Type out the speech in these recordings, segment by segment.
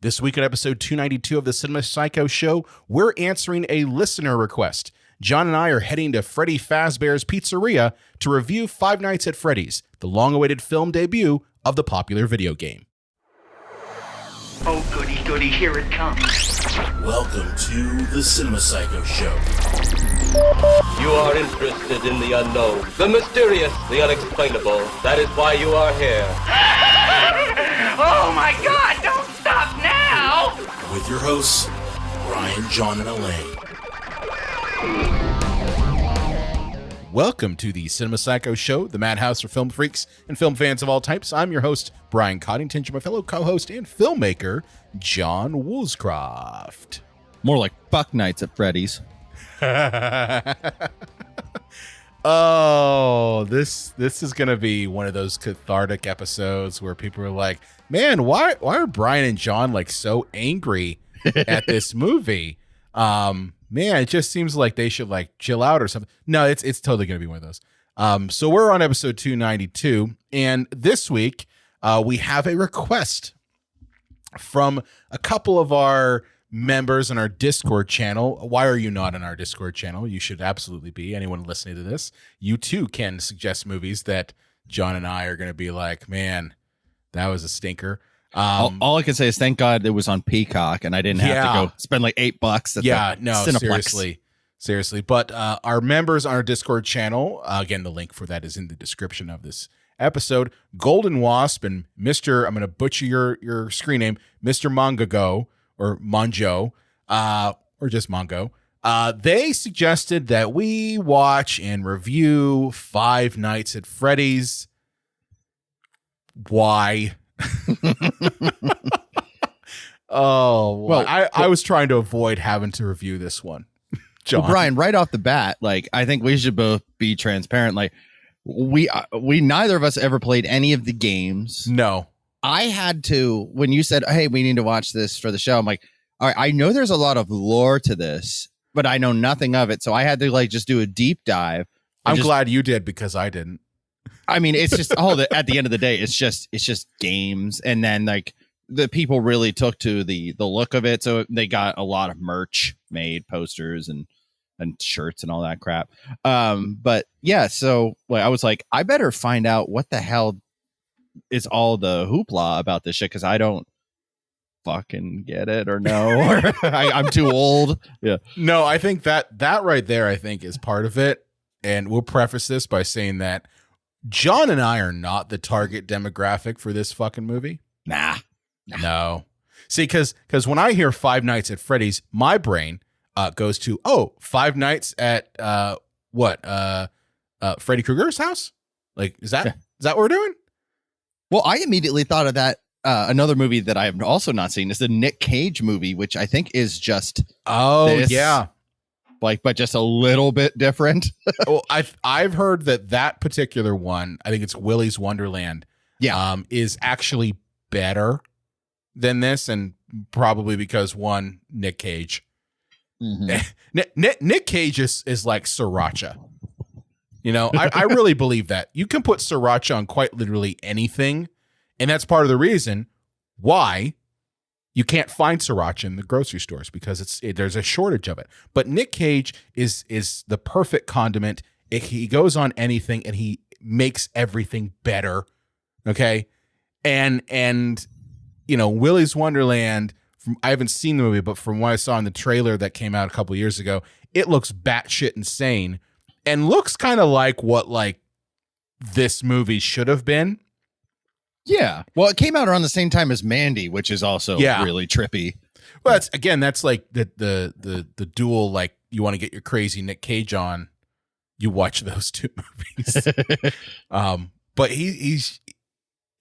This week on episode 292 of the Cinema Psycho Show, we're answering a listener request. John and I are heading to Freddy Fazbear's Pizzareia to review Five Nights at Freddy's, the long-awaited film debut of the popular video game. Oh, goody, goody, here it comes. Welcome to the Cinema Psycho Show. You are interested in the unknown, the mysterious, the unexplainable. That is why you are here. Oh, my God, don't stop now! With your hosts, Brian, John, and Elaine. Welcome to the Cinema Psycho Show, the madhouse for film freaks and film fans of all types. I'm your host, Brian Coddington, my fellow co-host and filmmaker, John Woolscroft. More like Buck Nights at Freddy's. Oh, this is gonna be one of those cathartic episodes where people are like, man, why are Brian and John like so angry at this movie? Man, it just seems like they should like chill out or something. No, it's totally gonna be one of those. So we're on episode 292, and this week we have a request from a couple of our members in our Discord channel. Why are you not in our Discord channel? You should absolutely be. Anyone listening to this, you too can suggest movies that John and I are going to be like, man, that was a stinker. All I can say is thank God it was on Peacock and I didn't have to go spend like $8 at the Cineplex. Seriously. But our members on our Discord channel, again, the link for that is in the description of this episode. Golden Wasp and Mr. I'm going to butcher your screen name, Mr. Mongago, or Monjo, or just Mongo. They suggested that we watch and review Five Nights at Freddy's. Why? I was trying to avoid having to review this one. John. Well, Brian, right off the bat, like I think we should both be transparent. Like we neither of us ever played any of the games. No. I had to, when you said, hey, we need to watch this for the show, I'm like, all right, I know there's a lot of lore to this, but I know nothing of it. So I had to like just do a deep dive. I'm glad you did because I didn't. I mean, it's just, at the end of the day, it's just games. And then like the people really took to the look of it. So they got a lot of merch made, posters and shirts and all that crap. But yeah, so like, I was like, I better find out what the hell is all the hoopla about this shit, because I don't fucking get it or know, or I'm too old. Yeah. No, I think that right there, I think is part of it. And we'll preface this by saying that John and I are not the target demographic for this fucking movie. Nah. No. See, because when I hear Five Nights at Freddy's, my brain goes to, Five Nights at Freddy Krueger's house? Like, is that what we're doing? Well, I immediately thought of that. Another movie that I have also not seen is the Nick Cage movie, which I think is just yeah, but just a little bit different. Well, I've heard that particular one, I think it's Willy's Wonderland, is actually better than this, and probably because one, Nick Cage. Mm-hmm. Nick Cage is like sriracha. You know, I really believe that. You can put sriracha on quite literally anything, and that's part of the reason why you can't find sriracha in the grocery stores, because there's a shortage of it. But Nick Cage is the perfect condiment. He goes on anything, and he makes everything better. Okay, and you know, Willy's Wonderland. I haven't seen the movie, but from what I saw in the trailer that came out a couple years ago, it looks batshit insane. And looks kind of like what like this movie should have been. Yeah. Well, it came out around the same time as Mandy, which is also really trippy. Well, that's like the dual, like you want to get your crazy Nick Cage on, you watch those two movies. But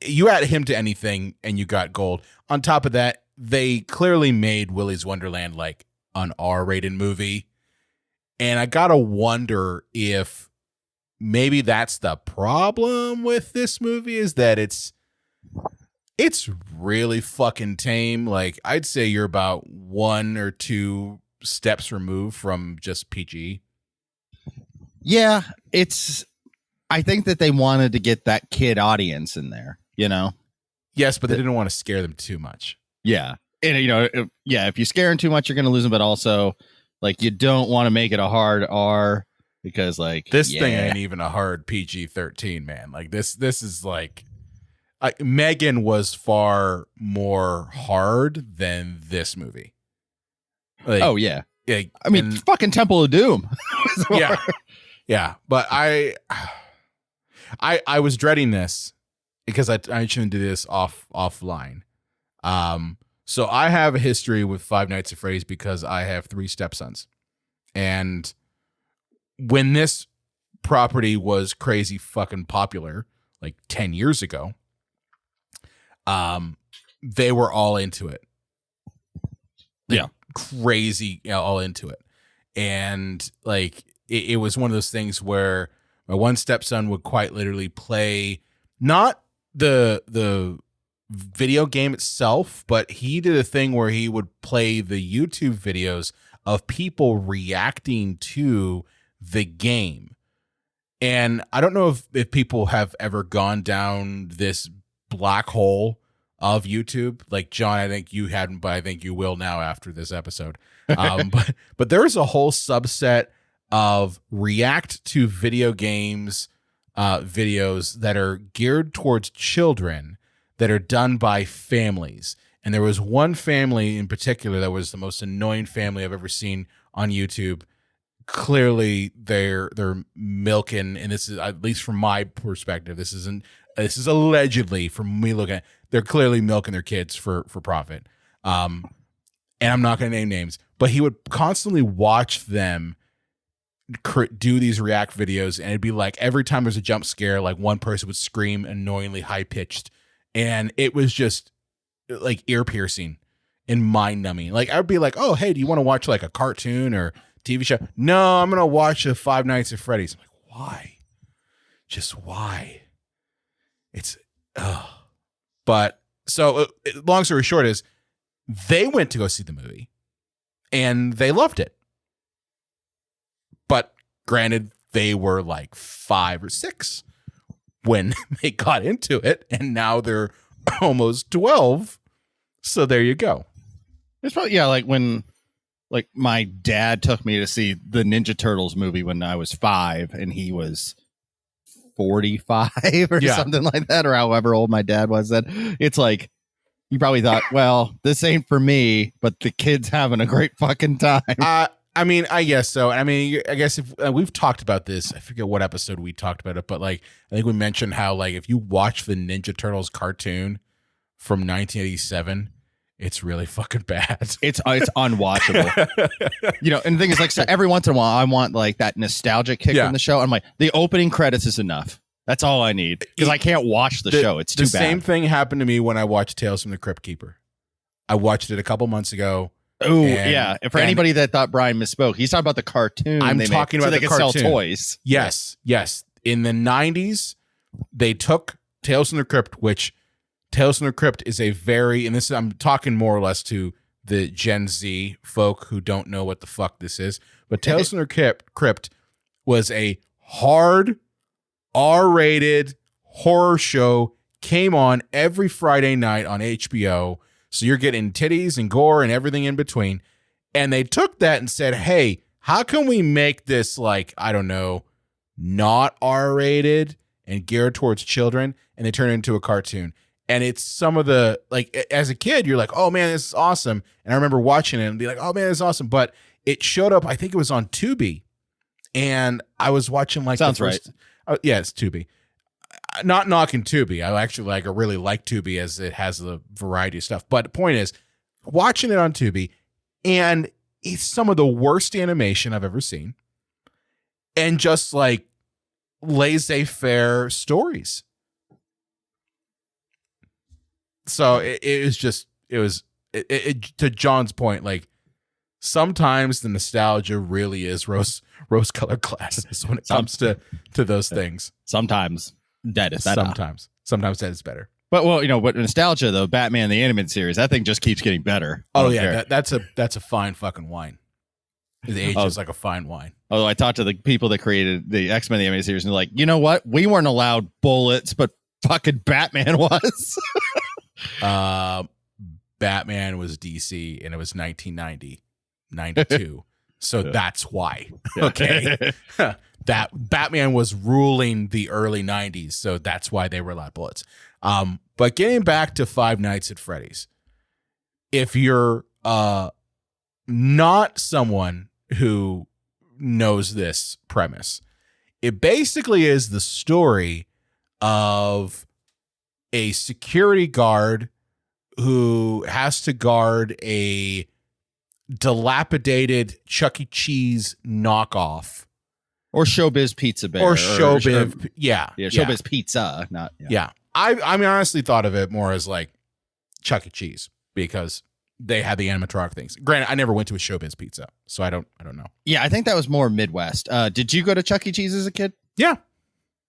you add him to anything and you got gold. On top of that, they clearly made Willy's Wonderland like an R-rated movie. And I gotta wonder if maybe that's the problem with this movie, is that it's really fucking tame. Like, I'd say you're about 1 or 2 steps removed from just PG. Yeah, I think that they wanted to get that kid audience in there, you know? Yes, but they didn't want to scare them too much. Yeah. And if you scare him too much, you're going to lose him. But also, like, you don't want to make it a hard R because, like, this thing ain't even a hard PG-13, man. Like this is like, Megan was far more hard than this movie. Like, oh yeah. I mean, fucking Temple of Doom. Yeah. But I was dreading this because I shouldn't do this offline. So I have a history with Five Nights at Freddy's because I have 3 stepsons. And when this property was crazy fucking popular, like 10 years ago, they were all into it. Like, crazy, all into it. And like, it was one of those things where my one stepson would quite literally play, not the video game itself, but he did a thing where he would play the YouTube videos of people reacting to the game. And I don't know if people have ever gone down this black hole of YouTube. Like, John, I think you hadn't, but I think you will now after this episode. But there's a whole subset of react to video games videos that are geared towards children that are done by families. And there was one family in particular that was the most annoying family I've ever seen on YouTube. Clearly they're milking, and this is, at least from my perspective, this is allegedly, from me looking at, they're clearly milking their kids for profit. And I'm not going to name names, but he would constantly watch them do these react videos, and it'd be like every time there's a jump scare, like one person would scream annoyingly high pitched, and it was just like ear piercing and mind numbing. Like, I'd be like, oh, hey, do you want to watch like a cartoon or TV show? No, I'm going to watch the Five Nights at Freddy's. I'm like, why? Just why? It's, but so long story short is they went to go see the movie and they loved it. But granted, they were like 5 or 6 when they got into it, and now they're almost 12. So there you go. It's probably, like when, like, my dad took me to see the Ninja Turtles movie when I was 5 and he was 45 or something like that, or however old my dad was then. It's like, you probably thought, well, this ain't for me, but the kid's having a great fucking time. I mean, I guess so. I mean, I guess if we've talked about this, I forget what episode we talked about it, but like, I think we mentioned how, like, if you watch the Ninja Turtles cartoon from 1987, it's really fucking bad. It's unwatchable. And the thing is, like, so every once in a while, I want like that nostalgic kick from the show. I'm like, the opening credits is enough. That's all I need, because I can't watch the show. It's too bad. The same thing happened to me when I watched Tales from the Crypt Keeper. I watched it a couple months ago. Oh, yeah. For anybody that thought Brian misspoke, he's talking about the cartoon. I'm talking about so they the could cartoon. sell toys. Yes. In the 90s, they took Tales from the Crypt, which Tales from the Crypt is a very, and this is, I'm talking more or less to the Gen Z folk who don't know what the fuck this is, but Tales from the Crypt was a hard R-rated horror show, came on every Friday night on HBO. So you're getting titties and gore and everything in between. And they took that and said, hey, how can we make this, like, I don't know, not R-rated and geared towards children? And they turn it into a cartoon. And it's some of the, like, as a kid, you're like, oh, man, this is awesome. And I remember watching it and be like, oh, man, this is awesome. But it showed up, I think it was on Tubi. And I was watching, like, sounds right. Yeah, it's Tubi. Not knocking Tubi. I actually really like Tubi, as it has the variety of stuff. But the point is, watching it on Tubi, and it's some of the worst animation I've ever seen. And just like laissez-faire stories. So it was to John's point, like, sometimes the nostalgia really is rose-colored glasses when it comes to those things. Sometimes that is better. Sometimes that is better. But but nostalgia though, Batman the animated series, that thing just keeps getting better. Oh yeah, that's a fine fucking wine. It ages like a fine wine. Although I talked to the people that created the X-Men the animated series, and they're like, you know what? We weren't allowed bullets, but fucking Batman was. Batman was DC and it was 1990, 92. So that's why. Okay. That Batman was ruling the early 90s. So that's why they were allowed bullets. But getting back to Five Nights at Freddy's, if you're not someone who knows this premise, it basically is the story of a security guard who has to guard a dilapidated Chuck E. Cheese knockoff. Or Showbiz Pizza Bear. Or Showbiz. Yeah. Showbiz Pizza. Not. Yeah. I mean, honestly thought of it more as like Chuck E. Cheese because they had the animatronic things. Granted, I never went to a Showbiz Pizza, so I don't know. Yeah, I think that was more Midwest. Did you go to Chuck E. Cheese as a kid? Yeah.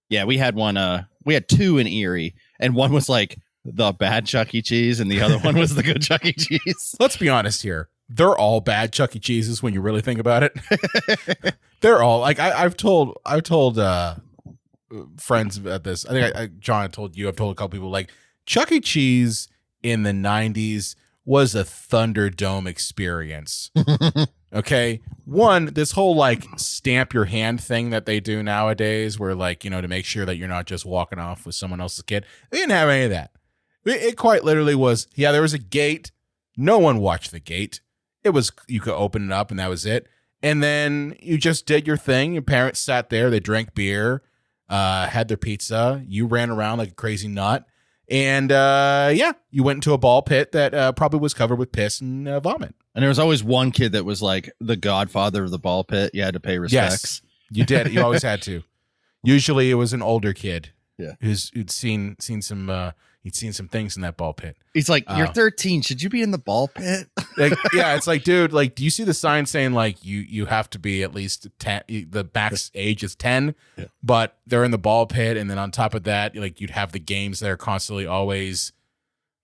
Yeah, we had one. We had two in Erie, and one was like the bad Chuck E. Cheese, and the other one was the good Chuck E. Cheese. Let's be honest here. They're all bad Chuck E. Cheeses when you really think about it. They're all like I've told friends about this. I think John told you. I've told a couple people like Chuck E. Cheese in the 90s was a Thunderdome experience. Okay. One, this whole like stamp your hand thing that they do nowadays where like, you know, to make sure that you're not just walking off with someone else's kid. They didn't have any of that. It quite literally was, yeah, there was a gate. No one watched the gate. It was, you could open it up and that was it. And then you just did your thing. Your parents sat there. They drank beer, had their pizza. You ran around like a crazy nut. And yeah, you went into a ball pit that probably was covered with piss and vomit. And there was always one kid that was like the godfather of the ball pit. You had to pay respects. Yes, you did. You always had to. Usually it was an older kid. Yeah. Who'd seen some he'd seen some things in that ball pit. He's like, you're 13. Should you be in the ball pit? Like, yeah, it's like, dude, like, do you see the sign saying like you have to be at least 10? The max age is 10, yeah. But they're in the ball pit, and then on top of that, like you'd have the games that are constantly always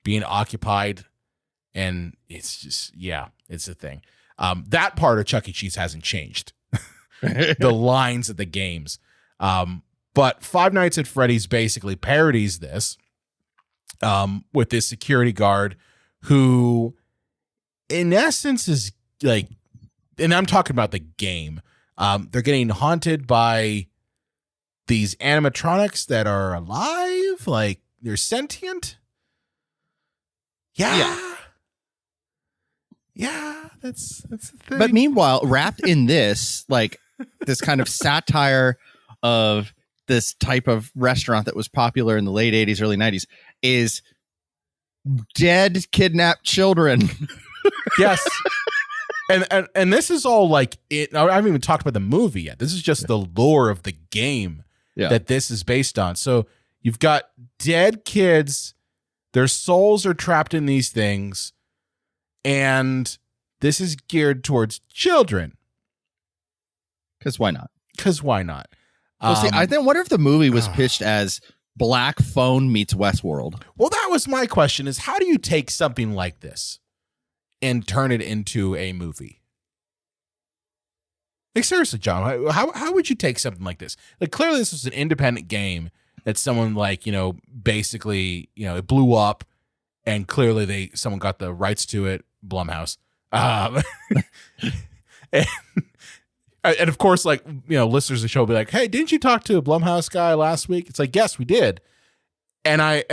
being occupied, and it's just it's a thing. That part of Chuck E. Cheese hasn't changed. The lines of the games, but Five Nights at Freddy's basically parodies this. With this security guard who in essence is like, and I'm talking about the game, they're getting haunted by these animatronics that are alive, like they're sentient. Yeah, that's the thing. But meanwhile, wrapped in this, like this kind of satire of this type of restaurant that was popular in the late 80s, early 90s is dead, kidnapped children. Yes. And this is all like it. I haven't even talked about the movie yet. This is just the lore of the game that this is based on. So you've got dead kids, their souls are trapped in these things, and this is geared towards children. Because why not? Well, see, I then wonder if the movie was pitched as Black Phone meets Westworld. Well, that was my question: is how do you take something like this and turn it into a movie? Like seriously, John, how would you take something like this? Like clearly, this was an independent game that someone like basically it blew up, and clearly someone got the rights to it, Blumhouse. And of course, like, listeners of the show will be like, hey, didn't you talk to a Blumhouse guy last week? It's like, yes, we did. And I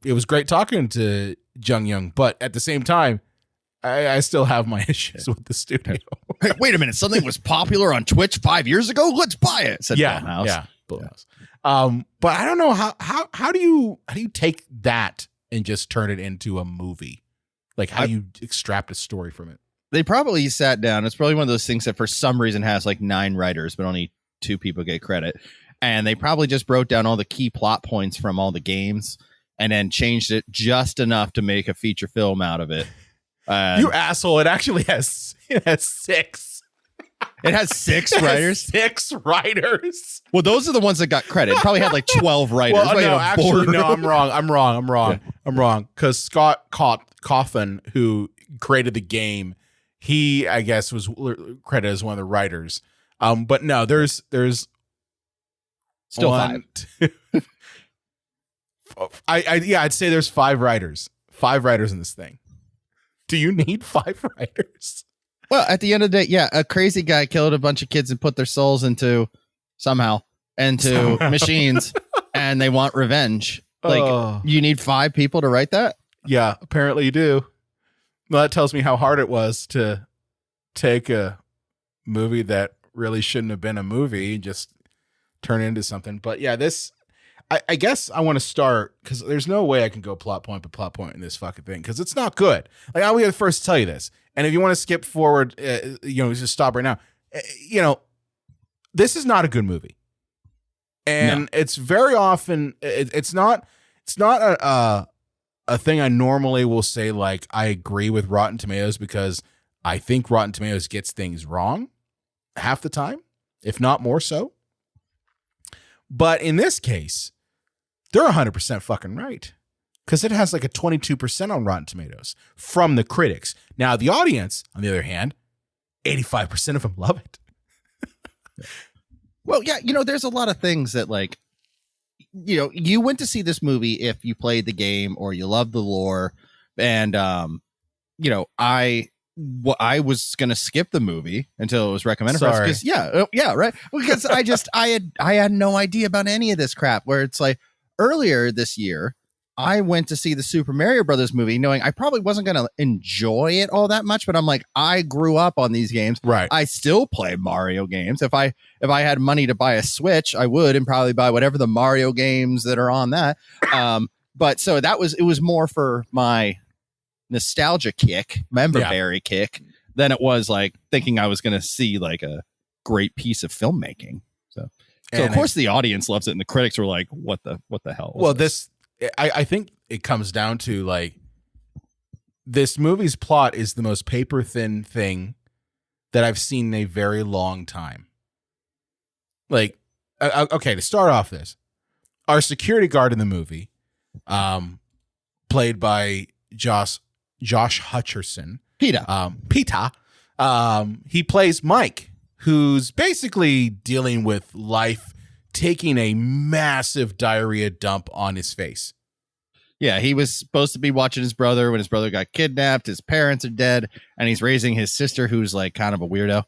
it was great talking to Jung Young, but at the same time, I still have my issues with the studio. Hey, wait a minute. Something was popular on Twitch 5 years ago. Let's buy it. Said Blumhouse. Yeah. Blumhouse. But I don't know how do you take that and just turn it into a movie? Like how do you extract a story from it? They probably sat down. It's probably one of those things that for some reason has like 9 writers, but only 2 people get credit. And they probably just wrote down all the key plot points from all the games and then changed it just enough to make a feature film out of it. You asshole. It actually has 6. It has 6 writers? 6 writers. Well, those are the ones that got credit. It probably had like 12 writers. Well, no, actually, no, I'm wrong. Because Scott Cawthon, who created the game, he, I guess, was credited as one of the writers. But no, there's still 5. I'd say there's 5 writers. 5 writers in this thing. Do you need 5 writers? Well, at the end of the day, yeah, a crazy guy killed a bunch of kids and put their souls into machines, and they want revenge. Like, you need 5 people to write that? Yeah, apparently you do. Well, that tells me how hard it was to take a movie that really shouldn't have been a movie, just turn it into something. But yeah, I guess I want to start, because there's no way I can go plot point in this fucking thing, because it's not good. Like, I'll be the first to tell you this. And if you want to skip forward, just stop right now. This is not a good movie. And it's very often, it's not a thing I normally will say, like, I agree with Rotten Tomatoes, because I think Rotten Tomatoes gets things wrong half the time, if not more so. But in this case, they're 100% fucking right, because it has like a 22% on Rotten Tomatoes from the critics. Now, the audience, on the other hand, 85% of them love it. Well, yeah, there's a lot of things that, like, you went to see this movie if you played the game or you love the lore. And, I was going to skip the movie until it was recommended for us. Because, right. Because I had no idea about any of this crap, where it's like, earlier this year, I went to see the Super Mario Brothers movie knowing I probably wasn't going to enjoy it all that much, but I'm like, I grew up on these games. Right. I still play Mario games. If I had money to buy a Switch, I would, and probably buy whatever the Mario games that are on that. But so it was more for my nostalgia kick, berry kick, than it was like thinking I was going to see like a great piece of filmmaking. So of course the audience loves it, and the critics were like, "What the hell?" Well, I think it comes down to, like, this movie's plot is the most paper thin thing that I've seen in a very long time. Like, okay, to start off this, our security guard in the movie, played by Josh Hutcherson, Pita, he plays Mike, who's basically dealing with life, taking a massive diarrhea dump on his face. Yeah, he was supposed to be watching his brother when his brother got kidnapped. His parents are dead, and he's raising his sister, who's like kind of a weirdo,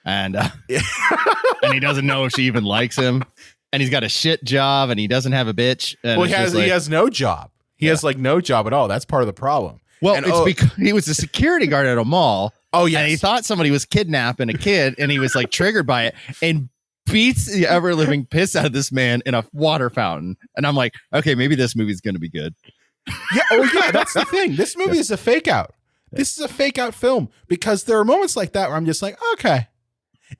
and and he doesn't know if she even likes him. And he's got a shit job, and he doesn't have a bitch. And he has no job. He has like no job at all. That's part of the problem. Well, it's because he was a security guard at a mall. Oh, yeah. And he thought somebody was kidnapping a kid, and he was like triggered by it and beats the ever living piss out of this man in a water fountain. And I'm like, okay, maybe this movie's going to be good. Yeah. Oh, yeah. That's the thing. This movie is a fake out. This is a fake out film, because there are moments like that where I'm just like, okay.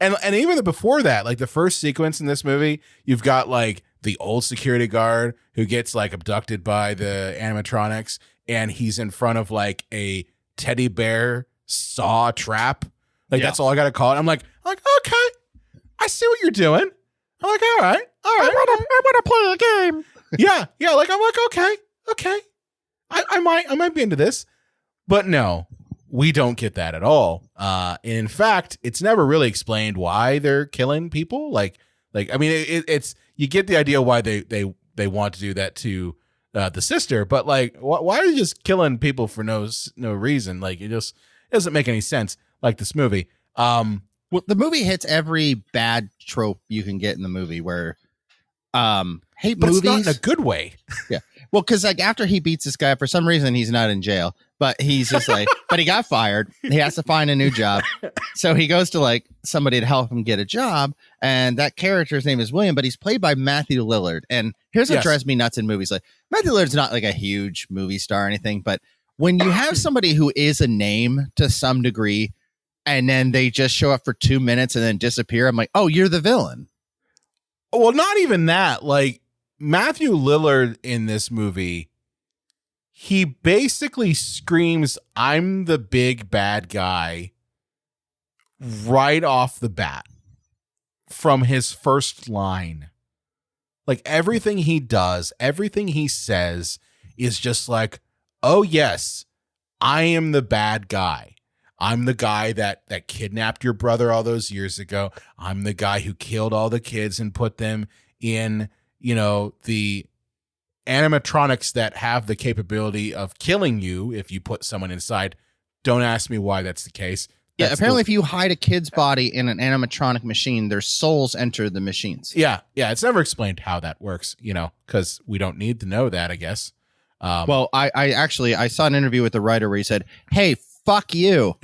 And even before that, like the first sequence in this movie, you've got like the old security guard who gets like abducted by the animatronics, and he's in front of like a teddy bear saw trap. Like, that's all I got to call it. I'm like, okay, I see what you're doing. I'm like, all right. I want to play a game. Yeah. Like, I'm like, okay. I might be into this, but no, we don't get that at all. And in fact, it's never really explained why they're killing people. Like, I mean, it's, you get the idea why they want to do that to the sister, but like, why are you just killing people for no reason? Like, it just doesn't make any sense. Like this movie. Well, the movie hits every bad trope you can get in the movie, where hate but movies. It's not in a good way. Yeah. Well, because like after he beats this guy, for some reason he's not in jail, but he's just like, but he got fired. He has to find a new job. So he goes to like somebody to help him get a job. And that character's name is William, but he's played by Matthew Lillard. And here's what drives me nuts in movies. Like, Matthew Lillard's not like a huge movie star or anything, but when you have somebody who is a name to some degree, and then they just show up for 2 minutes and then disappear, I'm like, oh, you're the villain. Well, not even that. Like, Matthew Lillard in this movie, he basically screams, I'm the big bad guy, right off the bat from his first line. Like, everything he does, everything he says is just like, oh yes, I am the bad guy. I'm the guy that kidnapped your brother all those years ago. I'm the guy who killed all the kids and put them in, the animatronics that have the capability of killing you if you put someone inside Don't ask me why that's the case. Yeah, That's apparently if you hide a kid's body in an animatronic machine, their souls enter the machines. Yeah. It's never explained how that works, because we don't need to know that, I guess. Well, I saw an interview with the writer where he said, "Hey, fuck you."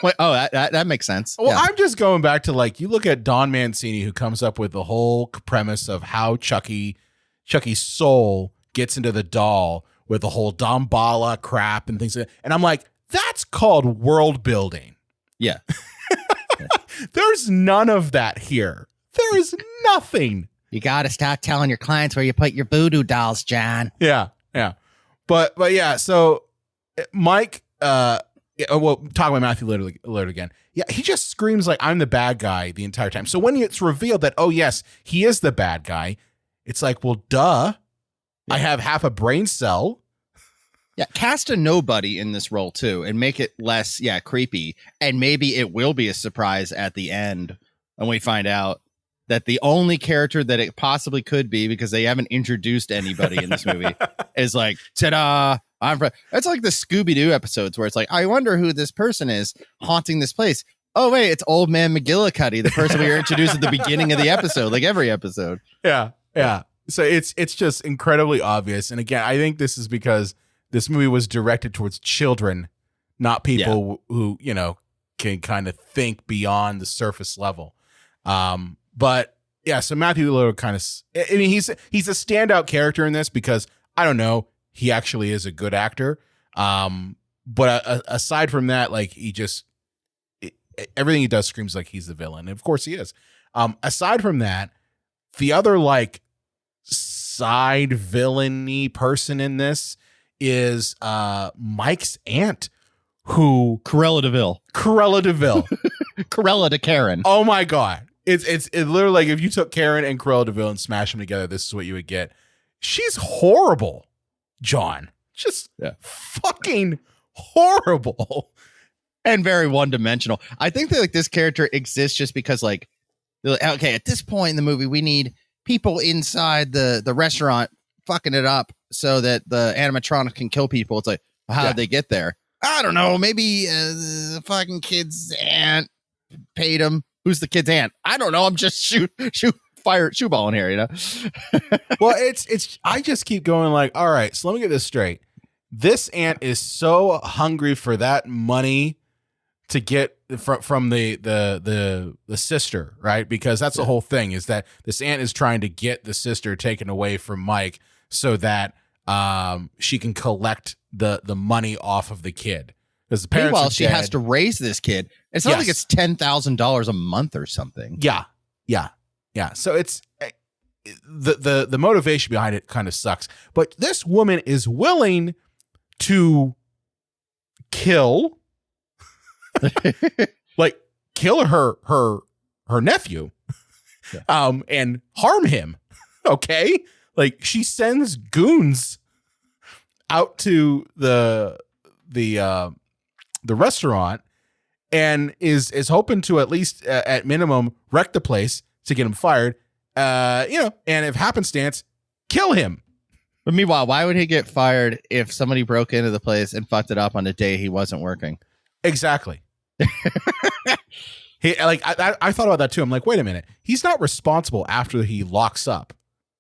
Wait, that makes sense. Well, Yeah. I'm just going back to you look at Don Mancini, who comes up with the whole premise of how Chucky's soul gets into the doll with the whole Damballa crap and things. And I'm like, that's called world building. Yeah. There's none of that here. There is nothing. You got to start telling your clients where you put your voodoo dolls, John. Yeah. But yeah, so Mike, talking about Matthew Lillard again. Yeah, he just screams like I'm the bad guy the entire time. So when it's revealed that, oh yes, he is the bad guy, it's like, well, duh. Yeah. I have half a brain cell. Yeah, cast a nobody in this role too and make it less, creepy. And maybe it will be a surprise at the end when we find out that the only character that it possibly could be, because they haven't introduced anybody in this movie, is like, ta-da, it's like the Scooby-Doo episodes where it's like, I wonder who this person is haunting this place. Oh, wait, it's Old Man McGillicuddy, the person we were introduced at the beginning of the episode, like every episode. Yeah. So it's just incredibly obvious. And again, I think this is because this movie was directed towards children, not people who, can kind of think beyond the surface level. But yeah, so Matthew Lillard kind of, he's a standout character in this because I don't know, he actually is a good actor. But aside from that, everything he does screams like he's the villain. And of course he is. Aside from that, the other side villainy person in this is Mike's aunt, who Cruella DeVille. Cruella de Karen. Oh my God. It's literally like if you took Karen and Cruella DeVille and smashed them together, this is what you would get. She's horrible, John. Just fucking horrible. And very one-dimensional. I think that this character exists just because okay, at this point in the movie, we need people inside the restaurant fucking it up so that the animatronic can kill people. It's like, how did they get there? I don't know. Maybe the fucking kid's aunt paid him. Who's the kid's aunt? I don't know. I'm just shoe balling here, Well, it's. I just keep going all right. So let me get this straight. This aunt is so hungry for that money to get from the sister, right? Because that's the whole thing, is that this aunt is trying to get the sister taken away from Mike so that she can collect the money off of the kid. Because the parents Meanwhile, she has to raise this kid. It's not like it's $10,000 a month or something. Yeah. So it's the motivation behind it kind of sucks. But this woman is willing to kill her nephew and harm him. Okay, she sends goons out to the restaurant and is hoping to at least at minimum wreck the place to get him fired, and if happenstance, kill him. But meanwhile, why would he get fired if somebody broke into the place and fucked it up on a day he wasn't working? Exactly. I thought about that too. I'm like, wait a minute. He's not responsible after he locks up.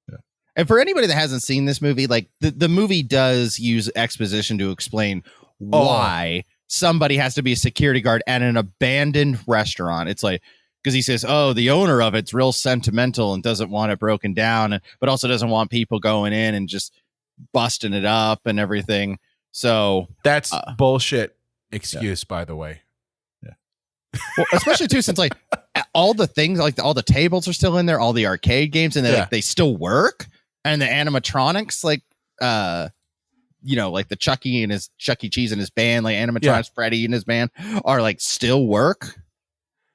Yeah. And for anybody that hasn't seen this movie, the movie does use exposition to explain why somebody has to be a security guard at an abandoned restaurant. It's because he says, the owner of it's real sentimental and doesn't want it broken down, but also doesn't want people going in and just busting it up and everything. So that's bullshit excuse, by the way. Yeah. Well, especially too, since all the things, all the tables are still in there, all the arcade games, and they still work, and the animatronics, the Chucky and his Chuck E. Cheese and his band, animatronics, Freddy and his band are still work.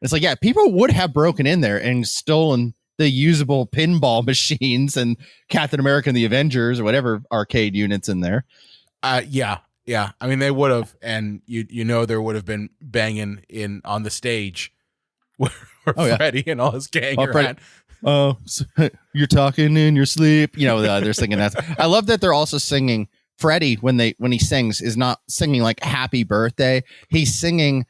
It's people would have broken in there and stolen the usable pinball machines and Captain America and the Avengers or whatever arcade units in there. Yeah. I mean, they would have, and there would have been banging in on the stage where Freddy and all his gang are at. Oh, so you're talking in your sleep. They're singing that. I love that they're also singing Freddy, when he sings, is not singing like "Happy Birthday." He's singing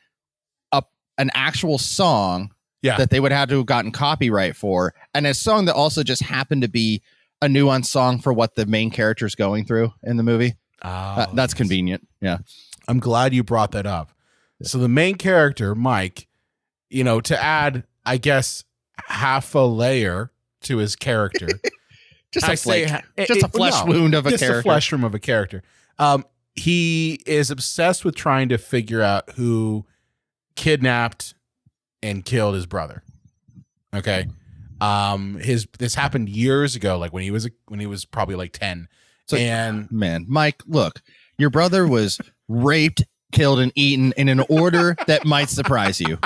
an actual song that they would have to have gotten copyright for, and a song that also just happened to be a nuanced song for what the main character is going through in the movie. That's convenient. Yeah, I'm glad you brought that up. So the main character, Mike, to add, I guess, half a layer to his character. just a flesh wound of a character. A flesh wound of a character. He is obsessed with trying to figure out who kidnapped and killed his brother. Okay. This happened years ago, like when he was probably like 10. So, man, Mike, look, your brother was raped, killed, and eaten in an order that might surprise you.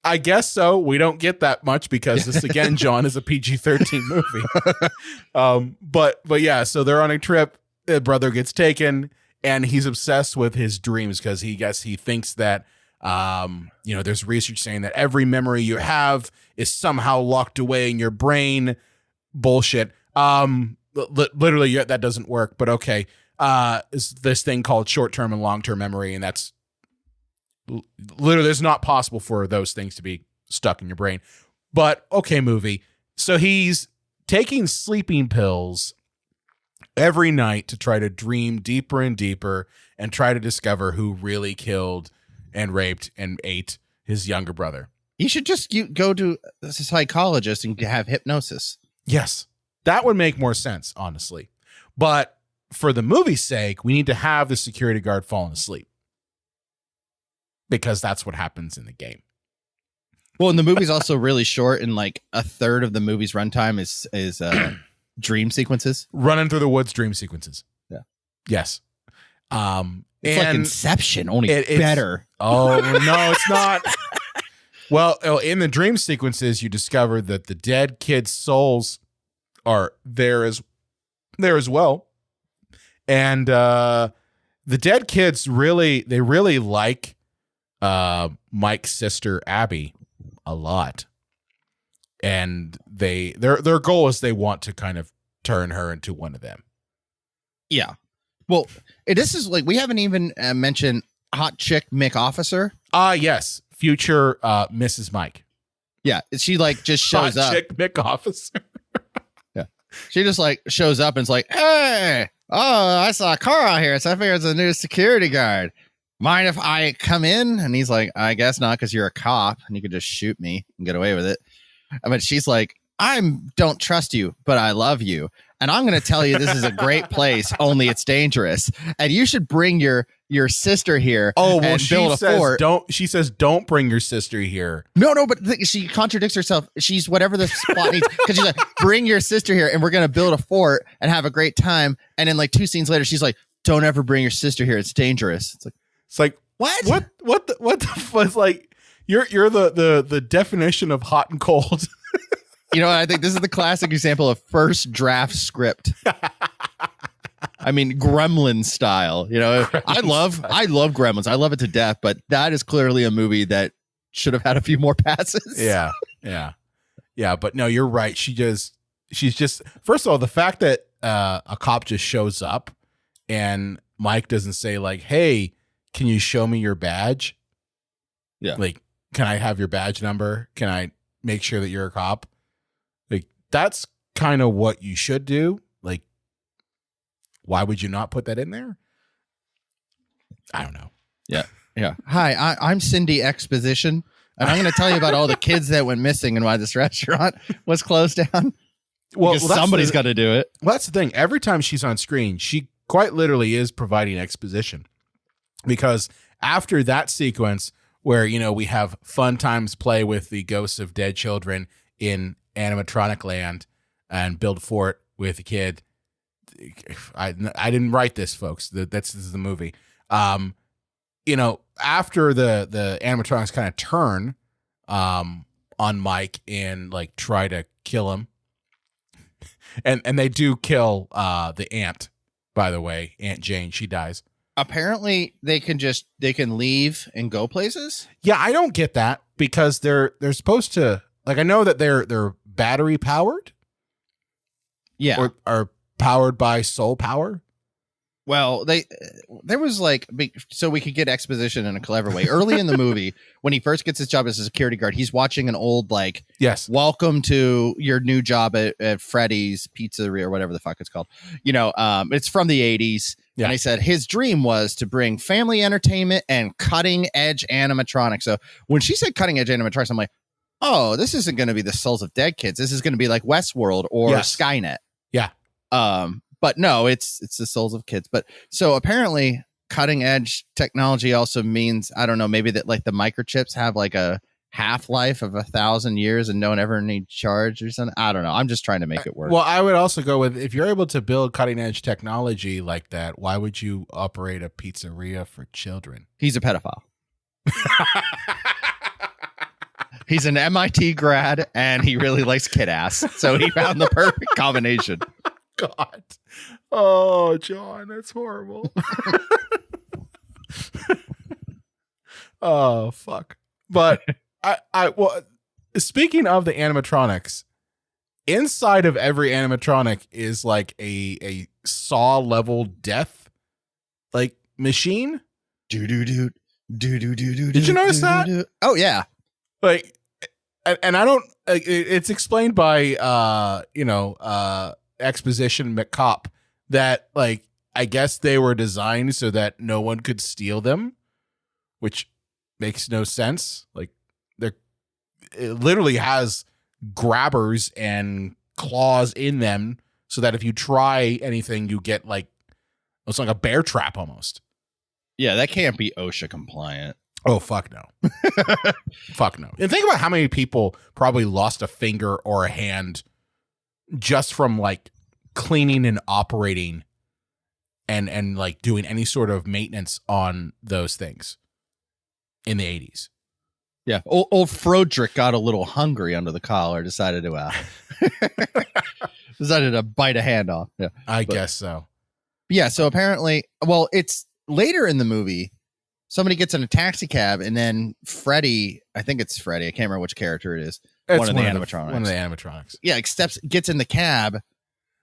I guess so. We don't get that much because this, again, John, is a PG-13 movie. But yeah, so they're on a trip. The brother gets taken, and he's obsessed with his dreams because he thinks that there's research saying that every memory you have is somehow locked away in your brain. Bullshit. Literally, that doesn't work. But okay, it's this thing called short-term and long-term memory, and that's literally, it's not possible for those things to be stuck in your brain. But okay, movie. So he's taking sleeping pills every night to try to dream deeper and deeper and try to discover who really killed and raped and ate his younger brother. You should just go to a psychologist and have hypnosis. Yes, that would make more sense, honestly. But for the movie's sake, we need to have the security guard falling asleep, because that's what happens in the game. Well, and the movie's also really short, and like a third of the movie's runtime is dream sequences. Running through the woods dream sequences. Yeah. Yes. It's like Inception, only better. Oh, no, it's not. Well, in the dream sequences, you discover that the dead kids' souls are there as well. And the dead kids really like Mike's sister Abby a lot, and their goal is they want to kind of turn her into one of them. Yeah. Well, this is like, we haven't even mentioned hot chick Mick Officer. Yes, future Mrs. Mike. Yeah, she like just shows hot up. Chick Mick Officer. Yeah, she just like shows up and it's like, hey, I saw a car out here, so I figured it's a new security guard. Mind if I come in? And he's like, I guess not, because you're a cop and you could just shoot me and get away with it. But she's like, don't trust you, but I love you. And I'm going to tell you, this is a great place, only it's dangerous. And you should bring your sister here. Oh, well, and build a fort. She says, don't bring your sister here. No, but she contradicts herself. She's whatever the plot needs. Because she's like, bring your sister here and we're going to build a fort and have a great time. And then like 2 scenes later, she's like, don't ever bring your sister here. It's dangerous. It's like, what? What the fuck? Like, you're the definition of hot and cold. I think this is the classic example of first draft script. I mean, Gremlin style. I love Gremlins. I love it to death. But that is clearly a movie that should have had a few more passes. Yeah. But no, you're right. She's just, first of all, the fact that a cop just shows up and Mike doesn't say like, hey, can you show me your badge? Yeah. Like, can I have your badge number? Can I make sure that you're a cop? Like, that's kind of what you should do. Like, why would you not put that in there? I don't know. Yeah. Hi, I'm Cindy Exposition, and I'm going to tell you about all the kids that went missing and why this restaurant was closed down. Well, somebody's got to do it. Well, that's the thing. Every time she's on screen, she quite literally is providing exposition. Because after that sequence where, we have fun times play with the ghosts of dead children in animatronic land and build a fort with a kid. I didn't write this, folks. This is the movie. After the animatronics kind of turn on Mike and like try to kill him. And they do kill the aunt, by the way, Aunt Jane. She dies. Apparently they can leave and go places. Yeah, I don't get that, because they're supposed to, like, I know that they're battery powered, Yeah. or are powered by soul power. Well, there was like so we could get exposition in a clever way. Early in the movie, when he first gets his job as a security guard, he's watching an old like Yes. welcome to your new job at Freddy's Pizzareia or whatever the fuck it's called. It's from the 80s. Yeah. And he said his dream was to bring family entertainment and cutting edge animatronics. So when she said cutting edge animatronics, I'm like, oh, this isn't going to be the Souls of Dead kids. This is going to be like Westworld or Skynet. Yeah. But no, it's the souls of kids. But so apparently cutting edge technology also means, I don't know, maybe that like the microchips have like a half-life of 1,000 years and don't ever need charge or something. I don't know. I'm just trying to make it work. Well, I would also go with, if you're able to build cutting edge technology like that, why would you operate a pizzeria for children? He's a pedophile. He's an MIT grad and he really likes kid ass. So he found the perfect combination. God. Oh, John, that's horrible. Oh, fuck. But well, speaking of the animatronics, inside of every animatronic is like a Saw level death like machine. Did you notice that? Oh yeah. Like, and I don't. It's explained by Exposition McCop that like I guess they were designed so that no one could steal them, which makes no sense. Like it literally has grabbers and claws in them so that if you try anything, you get like it's like a bear trap almost. Yeah, that can't be OSHA compliant. Oh, fuck no. Fuck no. And think about how many people probably lost a finger or a hand just from like cleaning and operating and like doing any sort of maintenance on those things in the 80s. Yeah. Old Frodrick got a little hungry under the collar, decided to bite a hand off. Yeah. I guess so. Yeah. So apparently, well, it's later in the movie, somebody gets in a taxi cab and then Freddy, I think it's Freddy. I can't remember which character it is. It's one of the animatronics. One of the animatronics. Yeah. Like gets in the cab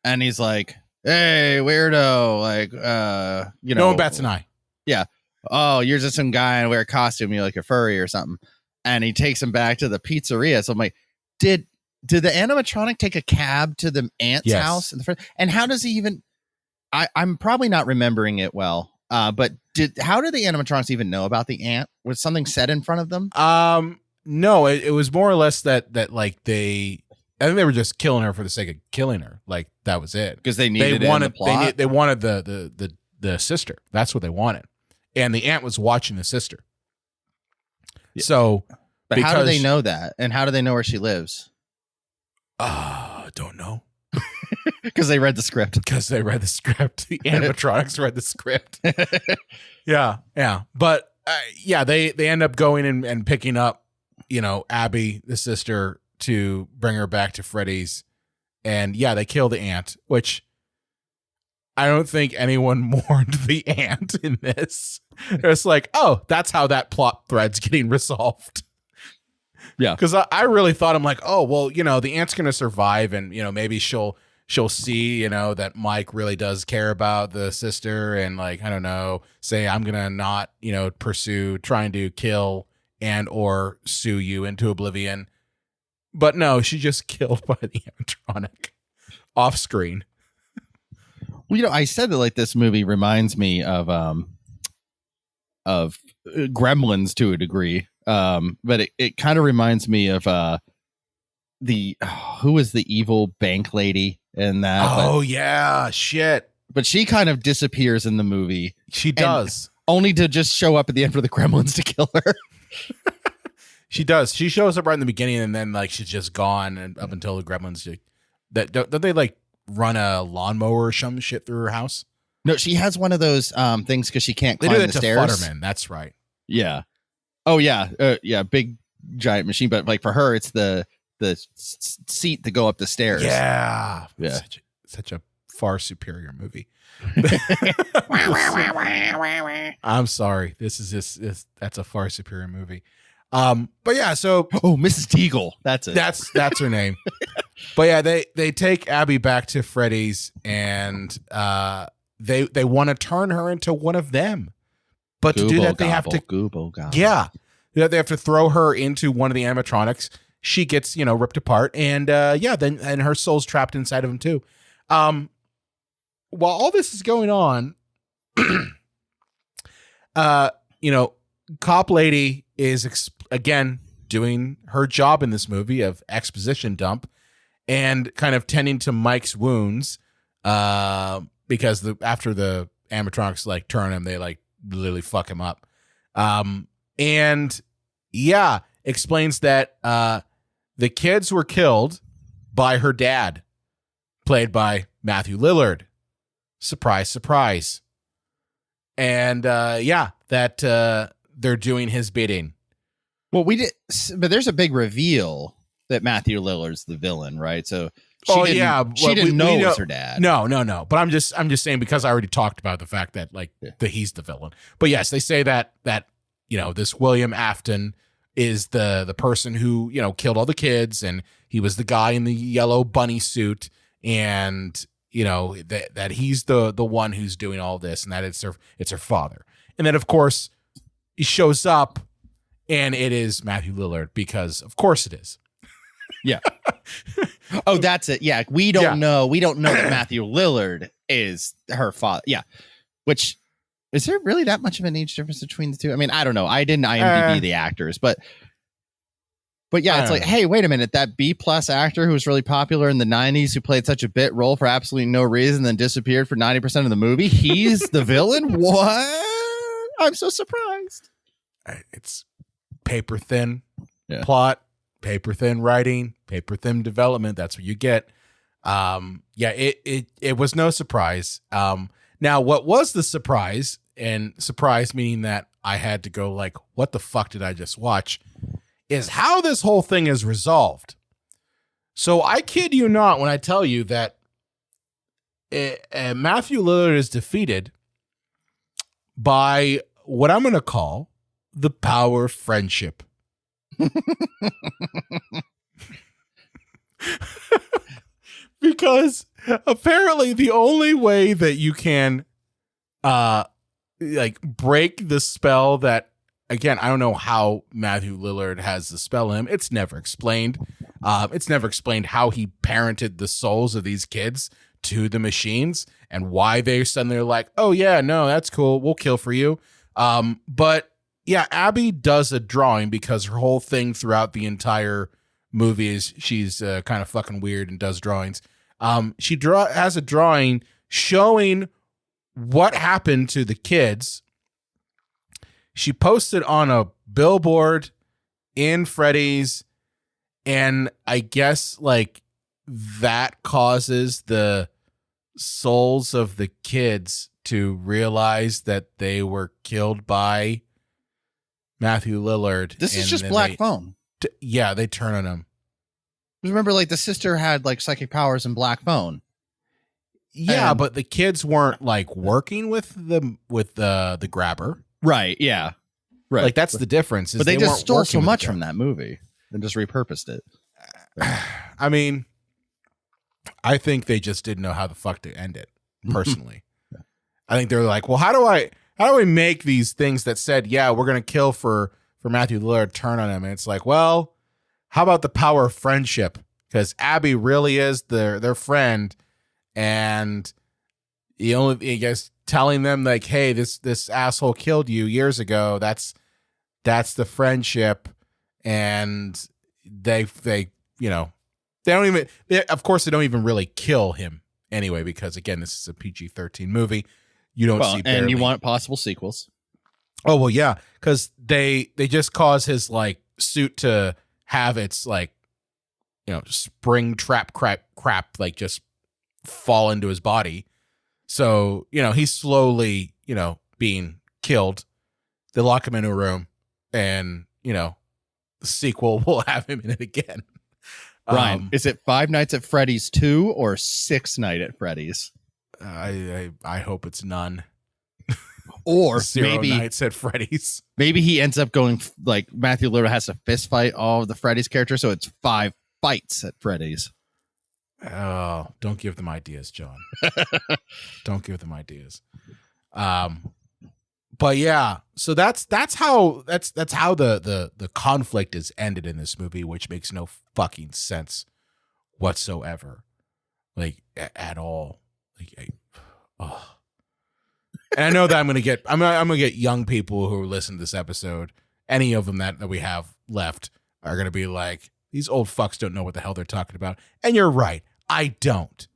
and he's like, hey, weirdo. Like, no one bats an eye. Yeah. Oh, you're just some guy and wear a costume. You're like a furry or something. And he takes him back to the pizzeria. So I'm like, did the animatronic take a cab to the aunt's house? And how does he even, I'm probably not remembering it well. But how did the animatronics even know about the aunt? Was something said in front of them? No, it was more or less that like I think they were just killing her for the sake of killing her. Like that was it. Because they needed the plot. They wanted the sister. That's what they wanted. And the aunt was watching the sister. So, but how do they know that? And how do they know where she lives? Don't know. Because they read the script. The animatronics read the script. Yeah. But they end up going and picking up, Abby, the sister, to bring her back to Freddy's. And they kill the aunt, which I don't think anyone mourned the aunt in this. It's like, oh, that's how that plot thread's getting resolved. Yeah. Because I really thought, I'm like, oh, well, the aunt's going to survive and, maybe she'll see, that Mike really does care about the sister and like, I don't know, say I'm going to not, pursue trying to kill and or sue you into oblivion. But no, she just killed by the animatronic off screen. Well, I said that like this movie reminds me of Gremlins to a degree. But it kind of reminds me of who was the evil bank lady in that? Oh yeah, shit. But she kind of disappears in the movie. She does. Only to just show up at the end for the Gremlins to kill her. She does. She shows up right in the beginning and then like she's just gone and up until the Gremlins don't they like run a lawnmower or some shit through her house? No, she has one of those things because she can't climb they do the that stairs. To Futterman, that's right. Yeah. Oh yeah, big giant machine. But like for her, it's the seat to go up the stairs. Yeah. Such a far superior movie. I'm sorry. That's a far superior movie. But yeah. So Mrs. Teagle. That's it. That's her name. But yeah, they take Abby back to Freddy's, and they want to turn her into one of them. But to do that, they have to they have to throw her into one of the animatronics. She gets ripped apart, and then her soul's trapped inside of him too. While all this is going on, cop lady is again doing her job in this movie of exposition dump and kind of tending to Mike's wounds because after the animatronics like turn him, they like literally fuck him up. Explains that the kids were killed by her dad, played by Matthew Lillard. Surprise, surprise. And that they're doing his bidding. Well, but there's a big reveal that Matthew Lillard's the villain, right? So she didn't know it was her dad. No. But I'm just saying, because I already talked about the fact that that he's the villain. But yes, they say that this William Afton is the person who killed all the kids, and he was the guy in the yellow bunny suit, and that he's the one who's doing all this, and that it's her father. And then of course he shows up, and it is Matthew Lillard, because of course it is. Yeah. Oh, that's it. Yeah. We don't know that Matthew Lillard is her father. Yeah. Which, is there really that much of an age difference between the two? I mean, I don't know. I didn't IMDb the actors, but yeah, it's like, hey, wait a minute. That B+ actor who was really popular in the 90s, who played such a bit role for absolutely no reason, then disappeared for 90% of the movie. He's the villain? What? I'm so surprised. It's paper thin plot, paper thin writing, paper thin development. That's what you get. It was no surprise. Now, what was the surprise, and surprise meaning that I had to go like, what the fuck did I just watch, is how this whole thing is resolved. So I kid you not when I tell you that Matthew Lillard is defeated by what I'm going to call the power of friendship. Because apparently the only way that you can break the spell that, again, I don't know how Matthew Lillard has the spell in him. It's never explained. It's never explained how he parented the souls of these kids to the machines and why they suddenly are like, oh yeah, no, that's cool, we'll kill for you. But yeah, Abby does a drawing, because her whole thing throughout the entire movie is she's kind of fucking weird and does drawings. She has a drawing showing what happened to the kids. She posted on a billboard in Freddy's, and I guess that causes the souls of the kids to realize that they were killed by Matthew Lillard. This is just Black Phone. They turn on him. Remember, the sister had psychic powers in Black Phone. Yeah, but the kids weren't working with the grabber. Right. Yeah. Right. That's the difference. But they just stole so much from that movie and just repurposed it. I mean, I think they just didn't know how the fuck to end it. Personally, I think they were like, well, how do I make these things that said, yeah, we're gonna kill for Matthew Lillard, turn on him? And it's like, well, how about the power of friendship? Because Abby really is their friend, and I guess telling them hey, this asshole killed you years ago. That's the friendship, and they don't even. Of course, they don't even really kill him anyway, because again, this is a PG-13 movie. You don't see barely. And you want possible sequels. Oh well, yeah, because they just cause his suit to have its spring trap crap just fall into his body. So, he's slowly, being killed. They lock him in a room, and, the sequel will have him in it again. Ryan, is it Five Nights at Freddy's 2 or Six Nights at Freddy's? I hope it's none. Or Zero Nights at Freddy's. Maybe he ends up going Matthew Lillard has to fist fight all of the Freddy's characters, so it's 5 fights at Freddy's. Oh, don't give them ideas, John. Don't give them ideas. But yeah, so that's how the conflict is ended in this movie, which makes no fucking sense whatsoever, like at all. Like, and I know that I'm gonna get young people who listen to this episode, any of them that we have left, are gonna be like, these old fucks don't know what the hell they're talking about. And you're right, I don't.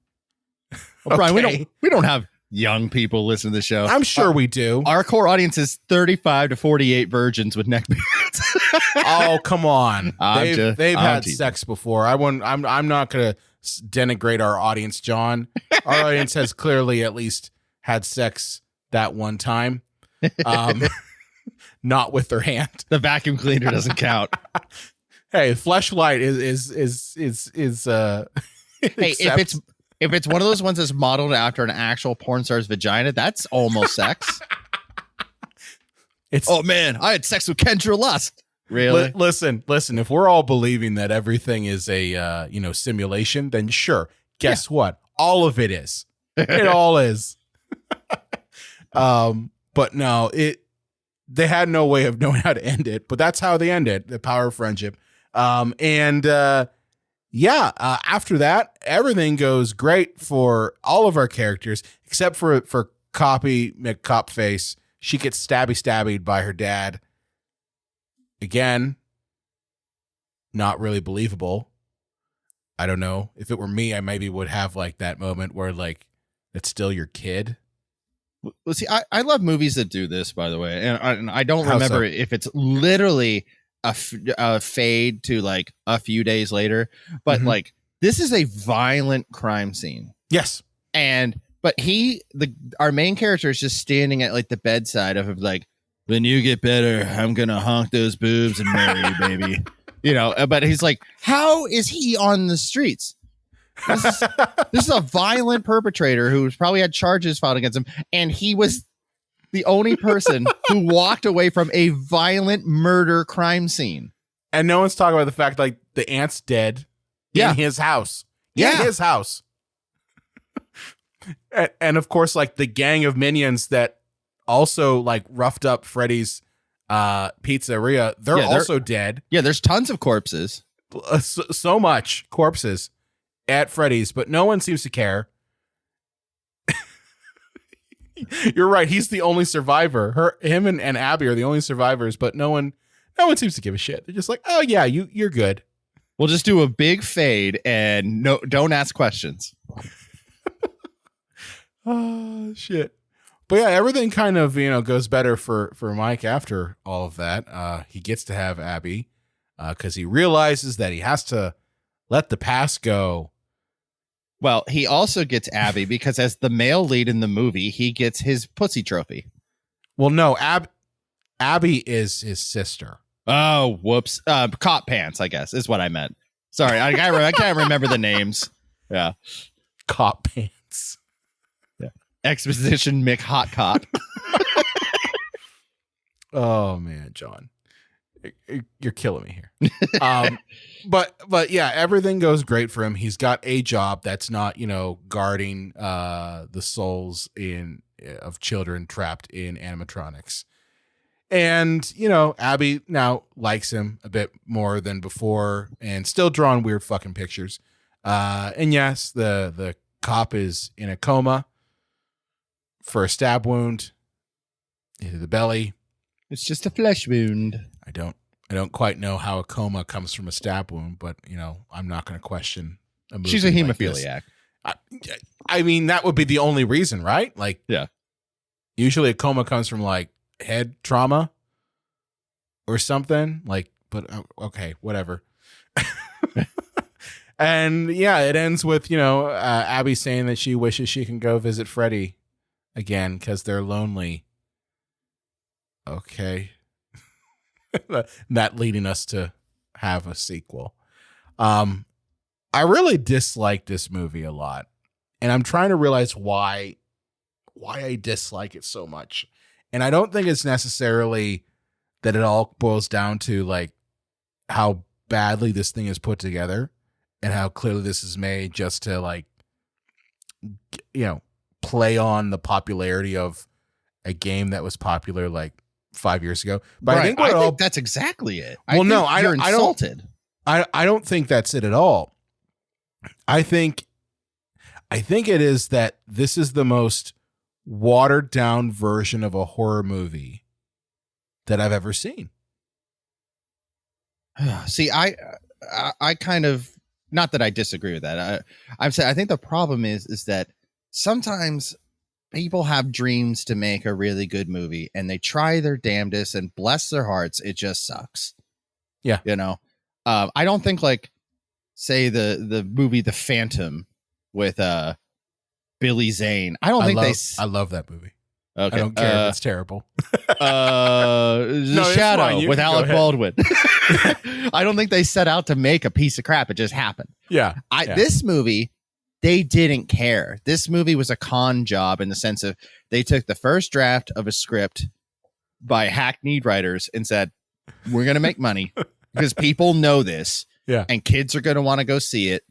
Well, Brian, we don't have young people listen to the show. I'm sure we do. Our core audience is 35 to 48 virgins with neck beards. Oh, come on. They've had teasing. sex before. I'm not going to denigrate our audience, John. Our audience has clearly at least had sex that one time. Not with their hand. The vacuum cleaner doesn't count. Hey, Fleshlight is Hey, if it's one of those ones that's modeled after an actual porn star's vagina, that's almost sex. Oh man, I had sex with Kendra Lust. Really? Listen. If we're all believing that everything is a simulation, then sure. Guess what? All of it is. It all is. But no, they had no way of knowing how to end it. But that's how they end it. The power of friendship. After that, everything goes great for all of our characters, except for Copy McCopface. She gets stabby by her dad. Again, not really believable. I don't know. If it were me, I maybe would have like that moment where like, it's still your kid. Well, see, I love movies that do this, by the way. And I don't How remember so? if it's literally a fade to like a few days later, but like this is a violent crime scene. Yes. But our main character is just standing at like the bedside of him, like, when you get better, I'm going to honk those boobs and marry you, baby. But he's like, how is he on the streets? This is a violent perpetrator who's probably had charges filed against him. And he was the only person who walked away from a violent murder crime scene. And no one's talking about the fact like the aunt's dead in his house. In his house. and of course, like the gang of minions that also like roughed up Freddy's pizzeria, they're also dead. Yeah, there's tons of corpses. So much corpses at Freddy's, but no one seems to care. You're right. He's the only survivor. Him and Abby are the only survivors, but no one seems to give a shit. They're just like, oh yeah, you're good. We'll just do a big fade and don't ask questions. Oh shit. But yeah, everything kind of, goes better for Mike after all of that. He gets to have Abby because he realizes that he has to let the past go. Well, he also gets Abby because as the male lead in the movie, he gets his pussy trophy. Well, no, Abby is his sister. Oh, whoops. Cop pants, I guess, is what I meant. Sorry, I can't remember the names. Yeah. Cop pants. Yeah. Exposition Mick Hot Cop. Oh, man, John. You're killing me here. But yeah, everything goes great for him. He's got a job that's not, guarding the souls of children trapped in animatronics. And, Abby now likes him a bit more than before and still drawing weird fucking pictures. And yes, the cop is in a coma for a stab wound into the belly. It's just a flesh wound. I don't quite know how a coma comes from a stab wound, but I'm not going to question a movie. She's a like hemophiliac. I mean, that would be the only reason, right? Like, yeah. Usually a coma comes from like head trauma or something. Like, but okay, whatever. And yeah, it ends with Abby saying that she wishes she can go visit Freddy again because they're lonely. Okay. That leading us to have a sequel. I really dislike this movie a lot, and I'm trying to realize why I dislike it so much. And I don't think it's necessarily that it all boils down to like how badly this thing is put together. and how clearly this is made just to like, play on the popularity of a game that was popular like 5 years ago. But right. I think that's exactly it. Well, no, you're insulted. I don't think that's it at all. I think it is that this is the most watered down version of a horror movie that I've ever seen. See, I kind of, not that I disagree with that. I'm saying I think the problem is that sometimes people have dreams to make a really good movie and they try their damnedest and bless their hearts, it just sucks. Yeah. I don't think like, say the movie The Phantom with Billy Zane. I love that movie. Okay. I don't care if it's terrible. The Shadow with Alec Baldwin. I don't think they set out to make a piece of crap. It just happened. Yeah. This movie, they didn't care. This movie was a con job in the sense of they took the first draft of a script by hackneyed writers and said, we're going to make money because people know this. Yeah. And kids are going to want to go see it.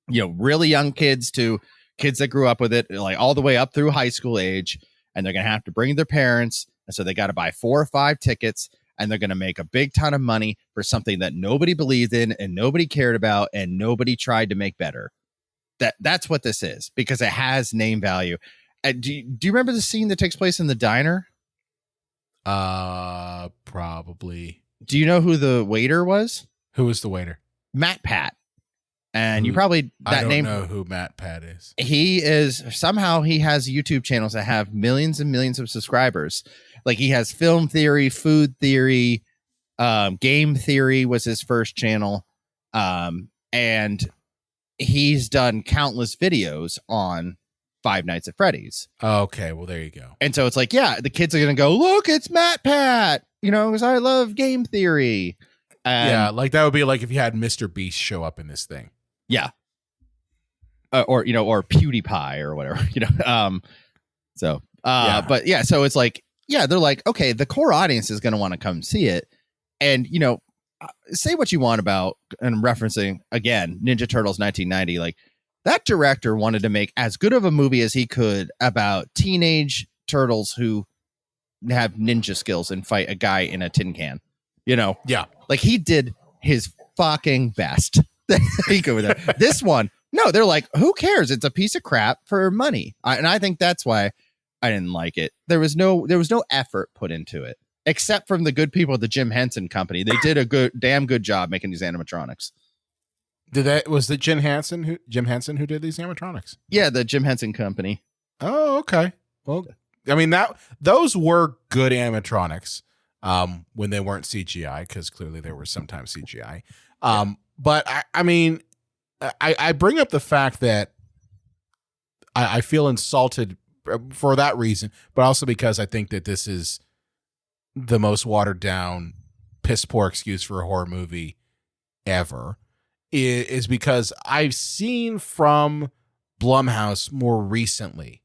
Really young kids to kids that grew up with it, like all the way up through high school age. And they're going to have to bring their parents. And so they got to buy 4 or 5 tickets and they're going to make a big ton of money for something that nobody believed in and nobody cared about and nobody tried to make better. That's what this is because it has name value. Do you remember the scene that takes place in the diner? Probably. Do you know who the waiter was? Who was the waiter? Matt Pat. And you probably I don't know who Matt Pat is. He has YouTube channels that have millions and millions of subscribers. Like he has Film Theory, Food Theory, Game Theory was his first channel. And he's done countless videos on Five Nights at Freddy's. Okay, well there you go. And so it's like, yeah, the kids are gonna go, look, it's Matt Pat, because I love Game Theory. Yeah, like that would be like if you had Mr. Beast show up in this thing. Yeah. Or PewDiePie or whatever, but yeah, so it's like, yeah, they're like, okay, the core audience is going to want to come see it. And, say what you want about, and referencing again, Ninja Turtles 1990, like that director wanted to make as good of a movie as he could about teenage turtles who have ninja skills and fight a guy in a tin can, Yeah. Like he did his fucking best. He could with that. This one, no, they're like, who cares? It's a piece of crap for money. And I think that's why I didn't like it. There was no effort put into it, except from the good people at the Jim Henson Company. They did a damn good job making these animatronics. Was it Jim Henson who did these animatronics? Yeah, the Jim Henson Company. Oh, okay. Well, I mean those were good animatronics when they weren't CGI, because clearly there were sometimes CGI. But I mean, I bring up the fact that I feel insulted for that reason, but also because I think that this is the most watered down, piss poor excuse for a horror movie ever, is because I've seen from Blumhouse more recently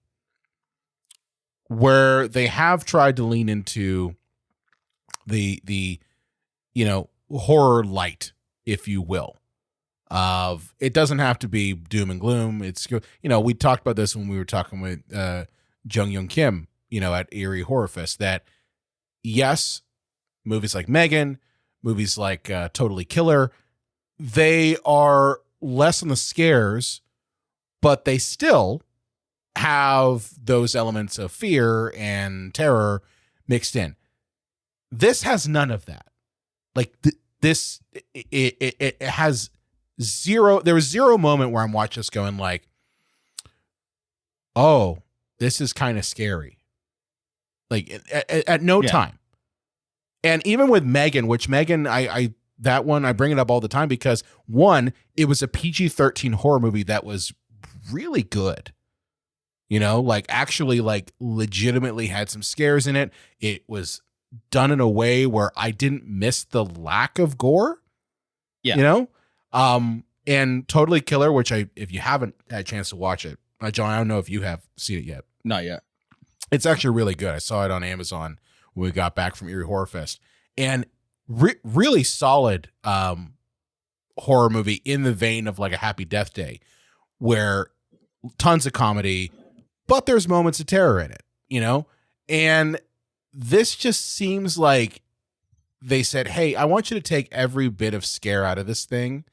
where they have tried to lean into the horror light, if you will. It doesn't have to be doom and gloom. It's, we talked about this when we were talking with Jung Young Kim, at Erie Horror Fest, that yes, movies like Megan, movies like Totally Killer, they are less on the scares, but they still have those elements of fear and terror mixed in. This has none of that. Like it has zero. There was zero moment where I'm watching this going like, oh, this is kind of scary. Like at no time. And even with Megan, which Megan, that one, I bring it up all the time because one, it was a PG-13 horror movie that was really good. Actually legitimately had some scares in it. It was done in a way where I didn't miss the lack of gore. Yeah. And Totally Killer, which if you haven't had a chance to watch it, John, I don't know if you have seen it yet. Not yet. It's actually really good. I saw it on Amazon when we got back from Erie Horror Fest, and really solid horror movie in the vein of like a Happy Death Day, where tons of comedy, but there's moments of terror in it, you know? And this just seems like they said, hey, I want you to take every bit of scare out of this thing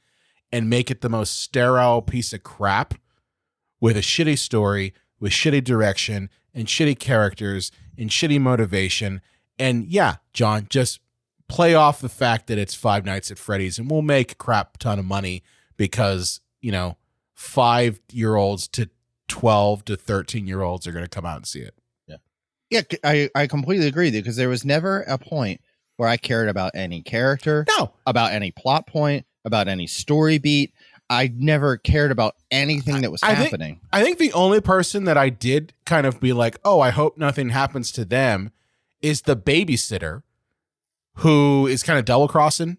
and make it the most sterile piece of crap with a shitty story, with shitty direction and shitty characters and shitty motivation. And yeah, John, just play off the fact that it's Five Nights at Freddy's and we'll make a crap ton of money because, you know, 5-year-olds to 12 to 13-year-olds are going to come out and see it. Yeah, I completely agree with you because there was never a point where I cared about any character, about any plot point, about any story beat. I never cared about anything that was happening. I think the only person that I did kind of be like, oh, I hope nothing happens to them is the babysitter who is kind of double crossing.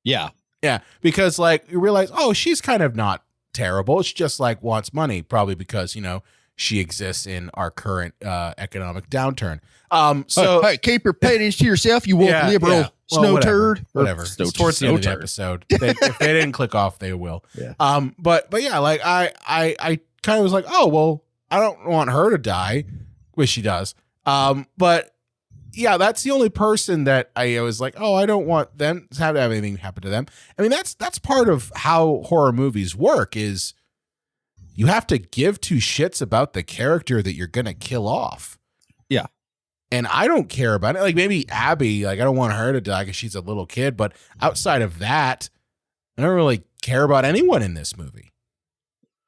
Yeah. Yeah. Because like you realize, oh, she's kind of not terrible. She just like wants money, probably because, you know, she exists in our current economic downturn. So hey, keep your panties to yourself, you woke liberal snow turd. Whatever. It's towards the end of the episode. If they didn't click off, they will. Yeah. But yeah, like I kind of was like, oh well, I don't want her to die, which she does. But yeah, that's the only person that I was like, oh, I don't want them to have anything happen to them. I mean, that's part of how horror movies work is you have to give two shits about the character that you're going to kill off. Yeah. And I don't care about it. Like maybe Abby, like I don't want her to die because she's a little kid. But outside of that, I don't really care about anyone in this movie.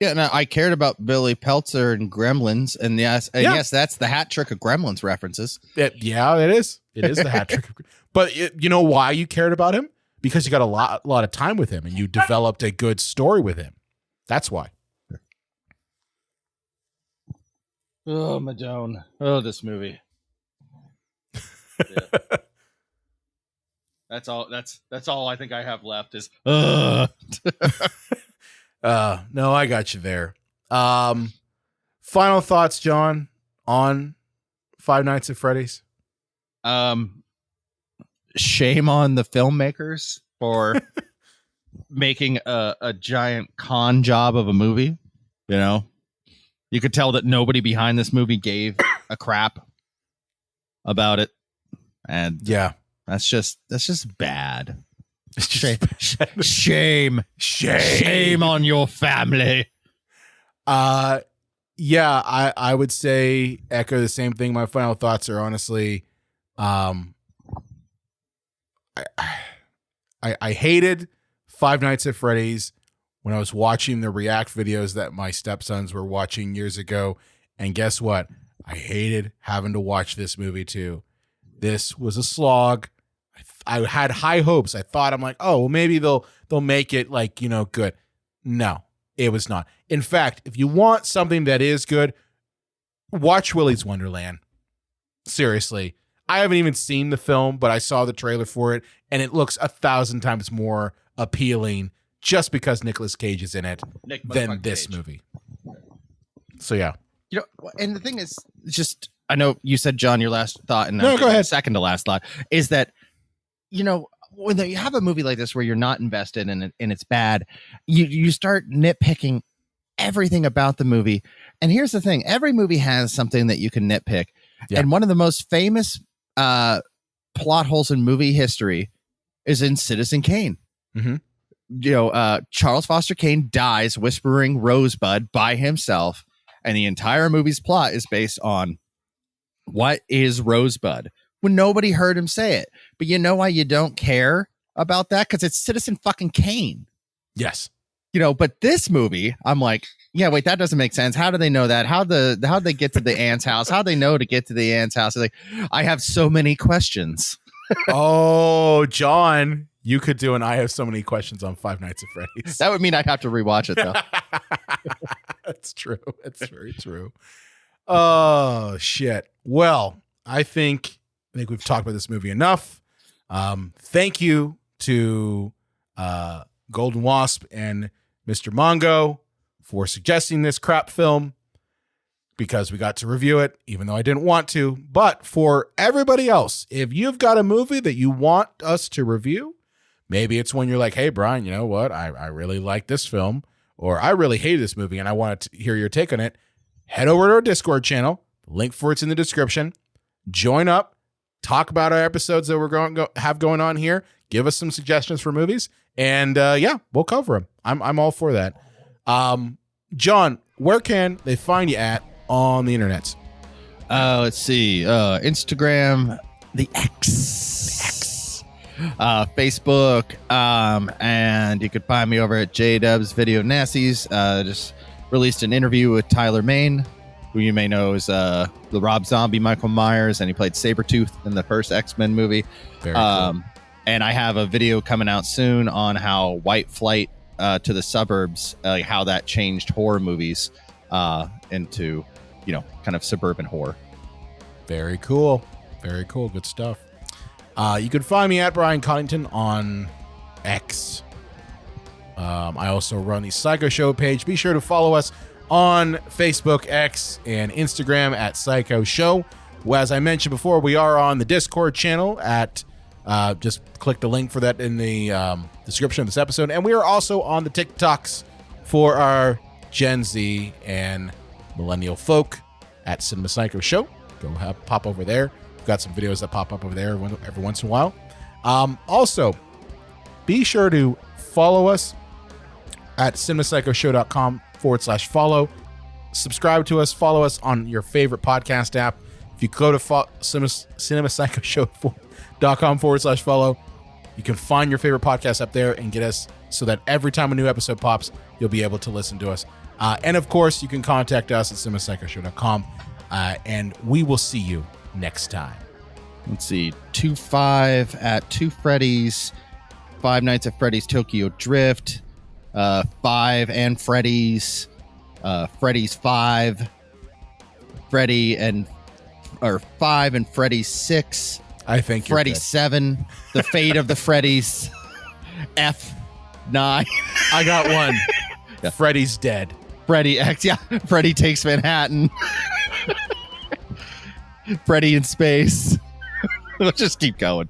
Yeah, no, I cared about Billy Peltzer and Gremlins. And yes, that's the hat trick of Gremlins references. It is. It is the hat trick. But you know why you cared about him? Because you got a lot of time with him and you developed a good story with him. That's why. Oh, Madone. Oh, this movie. Yeah. That's all I think I have left is no, I got you there. Final thoughts, John, on Five Nights at Freddy's? Shame on the filmmakers for making a giant con job of a movie. You know, you could tell that nobody behind this movie gave a crap about it. And yeah, that's just bad. Shame on your family. Yeah, I would say echo the same thing. My final thoughts are honestly, I hated Five Nights at Freddy's when I was watching the react videos that my stepsons were watching years ago. And guess what? I hated having to watch this movie too. This was a slog. I had high hopes. I thought, I'm like, oh, well, maybe they'll make it like, you know, good. No, it was not. In fact, if you want something that is good, watch Willy's Wonderland. Seriously. I haven't even seen the film, but I saw the trailer for it, and it looks 1,000 times more appealing just because Nicolas Cage is in it than this movie. So, yeah. You know, and the thing is, just, I know you said, John, your last thought, and no, go ahead. Second to last thought is that, you know, when you have a movie like this where you're not invested in it and it's bad, you start nitpicking everything about the movie. And here's the thing. Every movie has something that you can nitpick. Yeah. And one of the most famous plot holes in movie history is in Citizen Kane. Mm-hmm. You know, Charles Foster Kane dies whispering Rosebud by himself. And the entire movie's plot is based on what is Rosebud when nobody heard him say it. But you know why you don't care about that? Because it's Citizen fucking Kane. Yes. You know, but this movie, I'm like, yeah, wait, that doesn't make sense. How do they know that? How'd they get to the aunt's house? How'd they know to get to the aunt's house? Like, I have so many questions. Oh, John, you could do an I have so many questions on Five Nights at Freddy's. That would mean I'd have to rewatch it, though. That's true. That's very true. Oh, shit. Well, I think we've talked about this movie enough. Thank you to Golden Wasp and Mr. Mongo for suggesting this crap film because we got to review it, even though I didn't want to. But for everybody else, if you've got a movie that you want us to review, Maybe it's when you're like, hey, Brian, you know what? I really like this film, or I really hate this movie and I want to hear your take on it. Head over to our Discord channel. Link for it's in the description. Join up. Talk about our episodes that we're have going on here. Give us some suggestions for movies. And we'll cover them. I'm all for that. John, where can they find you at on the internet? Let's see. Instagram, the X. Facebook, and you could find me over at JDubs Video Nasties. Just released an interview with Tyler Main, who you may know as the Rob Zombie Michael Myers, and he played Sabretooth in the first X-Men movie. Very cool. And I have a video coming out soon on how White Flight to the Suburbs, how that changed horror movies into, kind of suburban horror. Very cool. Very cool. Good stuff. You can find me at Brian Coddington on X. I also run the Psycho Show page. Be sure to follow us on Facebook, X, and Instagram at Psycho Show. Well, as I mentioned before, we are on the Discord channel at just click the link for that in the description of this episode. And we are also on the TikToks for our Gen Z and millennial folk at Cinema Psycho Show. Go pop over there. We've got some videos that pop up over there every once in a while. Also, be sure to follow us at cinemapsychoshow.com/follow. Subscribe to us. Follow us on your favorite podcast app. If you go to cinemapsychoshow.com/follow, you can find your favorite podcast up there and get us so that every time a new episode pops, you'll be able to listen to us. And of course, you can contact us at cinemapsychoshow.com. And we will see you next time. Let's see. 2-5 at 2 Freddy's, 5 Nights at Freddy's Tokyo Drift, 5 and Freddy's, Freddy's 5, 5 and Freddy's 6. I think Freddy 7, The Fate of the Freddy's, F9. I got one. Yeah. Freddy's dead. Freddy X, yeah. Freddy Takes Manhattan. Freddy in Space. Let's just keep going.